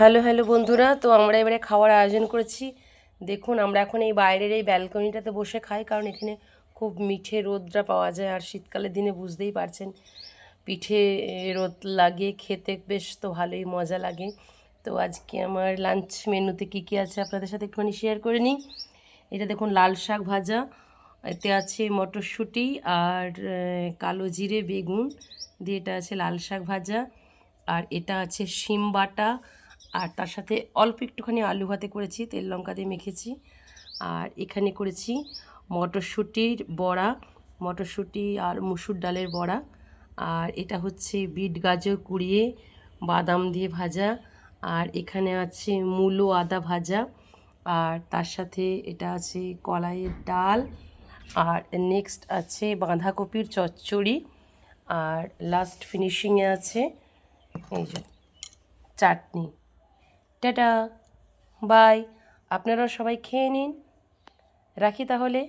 Hello hello বন্ধুরা, তো আমরা এবারে খাওয়ার আয়োজন করেছি। দেখুন, আমরা এখন এই বাইরের এই ব্যালকনিটাতে বসে খাই, কারণ এখানে খুব মিঠে রোদটা পাওয়া যায়। আর শীতকালের দিনে বুঝতেই পারছেন, পিঠে রোদ লাগে খেতে বেশ তো ভালোই মজা লাগে। তো আজকে আমার লাঞ্চ মেনুতে কী কী আছে আপনাদের সাথে একটুখানি শেয়ার করে নিই। এটা দেখুন, লাল শাক ভাজা, এতে আছে মটরশুঁটি আর কালো জিরে বেগুন দিয়ে এটা আছে লাল শাক ভাজা। আর এটা আছে শিম বাটা, আর তার সাথে অল্প একটুখানি আলু ভাতে করেছি, তেল লঙ্কা দিয়ে মেখেছি। আর এখানে করেছি মটরশুঁটির বড়া, মটরশুঁটি আর মুসুর ডালের বড়া। আর এটা হচ্ছে বিট গাজর কুড়িয়ে বাদাম দিয়ে ভাজা। আর এখানে আছে মূলো আদা ভাজা। আর তার সাথে এটা আছে কলাইয়ের ডাল। আর নেক্সট আছে বাঁধাকপির চচ্চড়ি। আর লাস্ট ফিনিশিংয়ে আছে এই যে চাটনি। Tata, by. আপনারাও সবাই খেয়ে নিন, রাখি তাহলে।